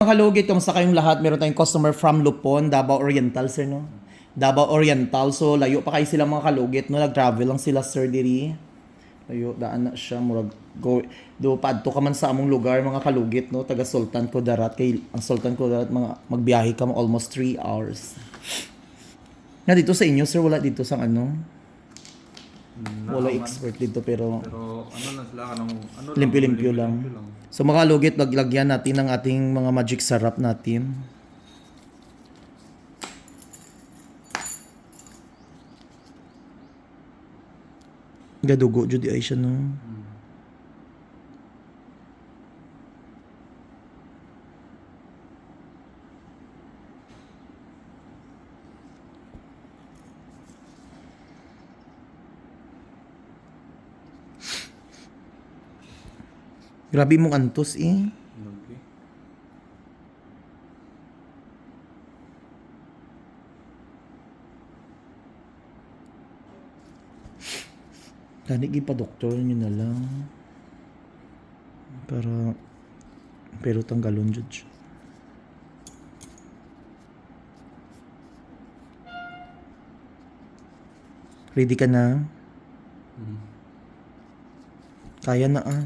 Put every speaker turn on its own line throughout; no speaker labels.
mga kalugit, kamusta kayong lahat? Meron tayong customer from Lupon, Davao Oriental, sir, no? Davao Oriental. So, layo pa kayo sila mga kalugit, no? Nag-travel lang sila, sir, diri. Layo, daan na siya. Murag, go, do, paadto ka man sa among lugar, mga kalugit, no? Taga Sultan Kudarat. Kay, ang Sultan Kudarat, magbiyahe ka mo almost 3 hours. Na dito sa inyo, sir, wala dito sa ano? Wala
Naaman.
expert dito, pero
Pero ano na sila, ano
limpyo-limpyo lang.
limpyo lang.
So, mga kalugit, laglagyan natin ng ating mga magic sarap natin. Gadugo jud ay siya no. Grabe mong antos eh.
Okay.
Tani pa doktor nyo na lang. Para pero tanggalon jud siya. Ready ka na? Kaya na ah.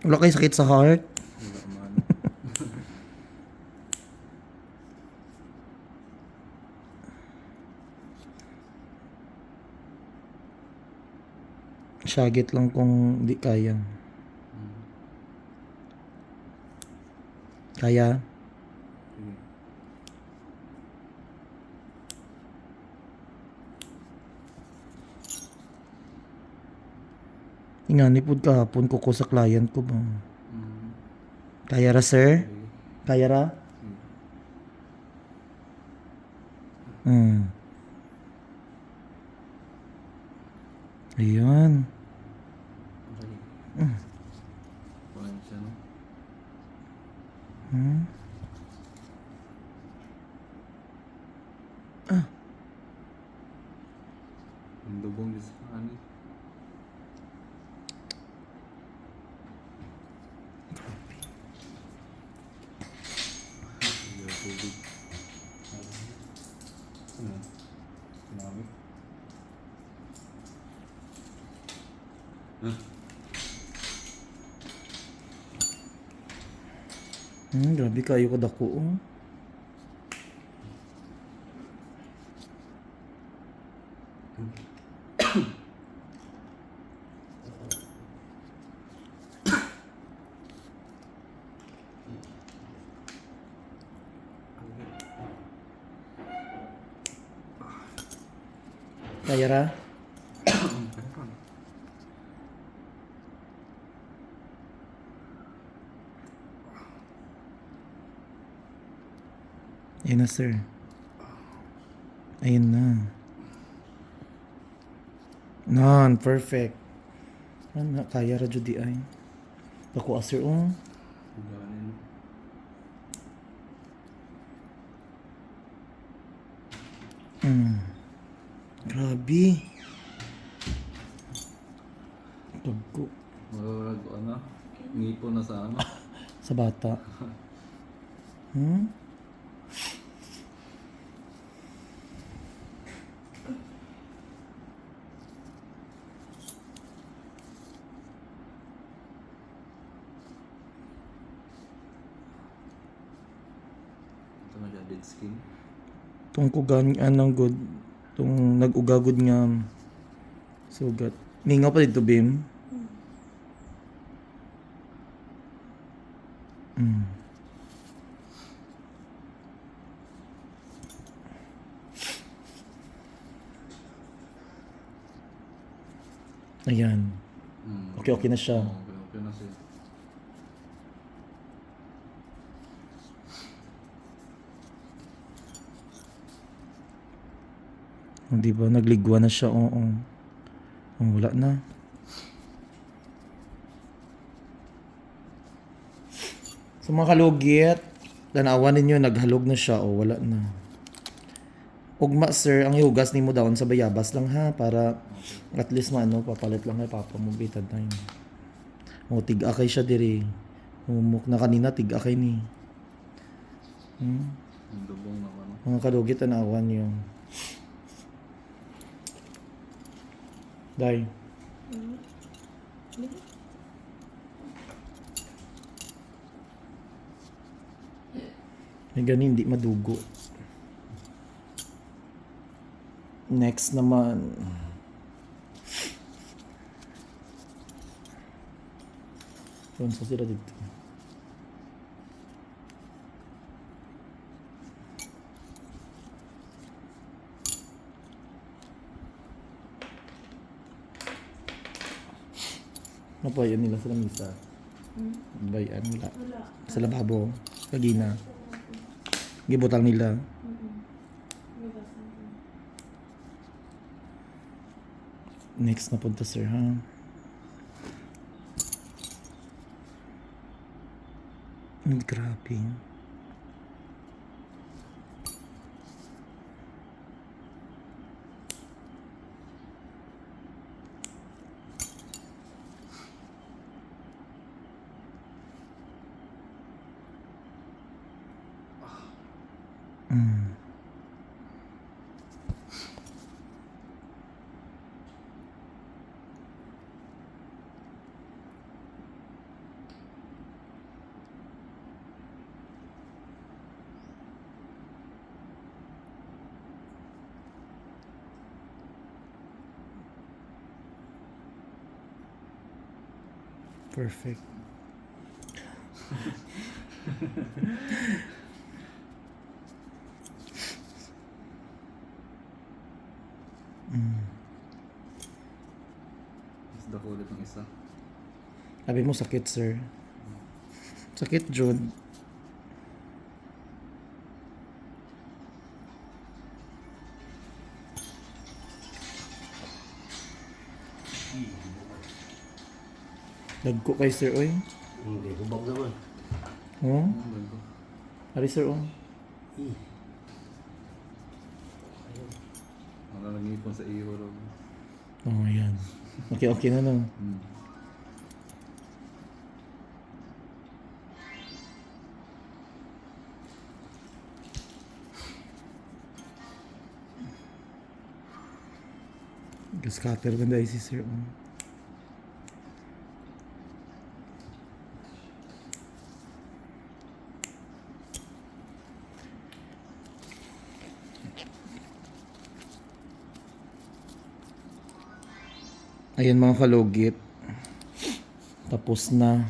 Wala kayo sakit sa heart?
Wala man.
Syagit lang kung di kaya. Kaya?
Sige.
Ingani pud kahapon ko sa client ko ba. Kaya ra sir?
Okay.
Kaya ra? Hmm. Ayan.
Okay. Kumain siya, no?
Hmm.
Ang dugong dito sa ano. Sige, tubig. Ano? Sinabi?
Grabe kayo kadako oh. Kaya ra? Ayan na sir. Ayan na. Non, perfect. Ano, kaya ra jud di ay. Ako sir oh.
Ganin.
Grabe. Dugo
Mararag, ano? Ngipo na sa ano?
sa bata.
Ito na siya, dead skin.
Tungkugan anong good. Tung nag-ugagod nga sugat. Mingaw pa dito Bim. Ayan. Okay, okay na siya.
Okay, okay na siya.
Hindi ba? Nagligwa na siya. Oo. Oh, wala na. Sa mga kalugit, tanawan ninyo, naghalog na siya. O, wala na. Ugma, sir, ang ihugas ni mo daon sa bayabas lang ha. Para at least maano, papalit lang kay papa mo. Bitad na yun. O, tig-akay siya diri. Umuk na kanina, tig-akay ni.
Yung dubong na ano.
Mga kalugit, tanawan yung. Day. May ganin, hindi madugo. Next naman. Yun, so sila dito. Ano pa yun nila sa lamisa? Bayan, wala. Sa lababo. Kagina. Gibutang nila. Next na punta sir ha. Grabe. Perfect.
Isda ko ulit ng isa.
Sabi mo sakit sir. Sakit June. Dagko kay sir oy.
Hindi, hubog naman.
Oh,
Ang bago.
ari sir oh.
Wala nag-ipon sa iyo.
Oh, ayan. Okay, okay na no. Scatter ganda si sir oh. Ayan mga kalugit. Tapos na.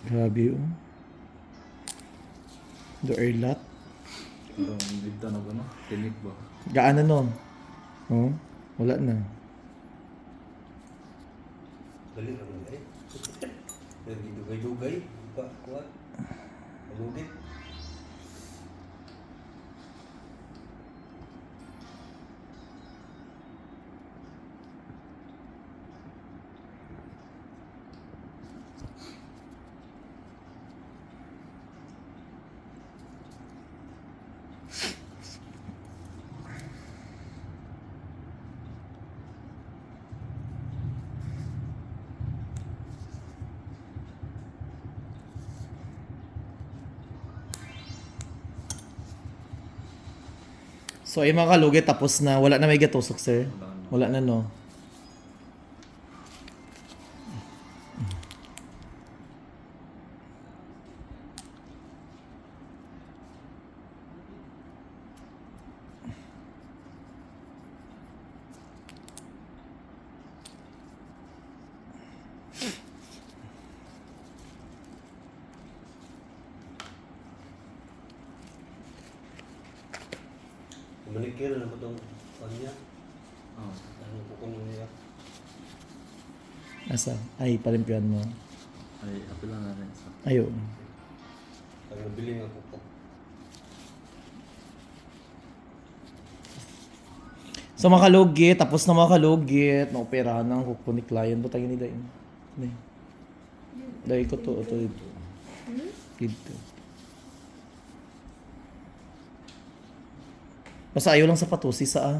Grabe oh. The earlat.
Pero ang bigta na ba no? Tinik ba?
Gaan na no? Oh, wala na.
Dali naman eh. Lagi dugay-dugay. Kuat. Malugit.
So ay mga kalugit tapos na. Wala na may gatusok sir.
Wala na.
Wala na no.
Manikir na ba itong kanya?
Oh.
Ano po kung niya?
Asa? Ay, palimpyan mo.
Ay, apil lang natin isa.
Ayun.
Ang nabili nga ko po.
So makalugit, tapos na makalugit, naoperahan ng kuko ni client. Ba't tayo ni Dain? Dahil ko to, ito. Dito. Basta ayaw lang sa patusi sa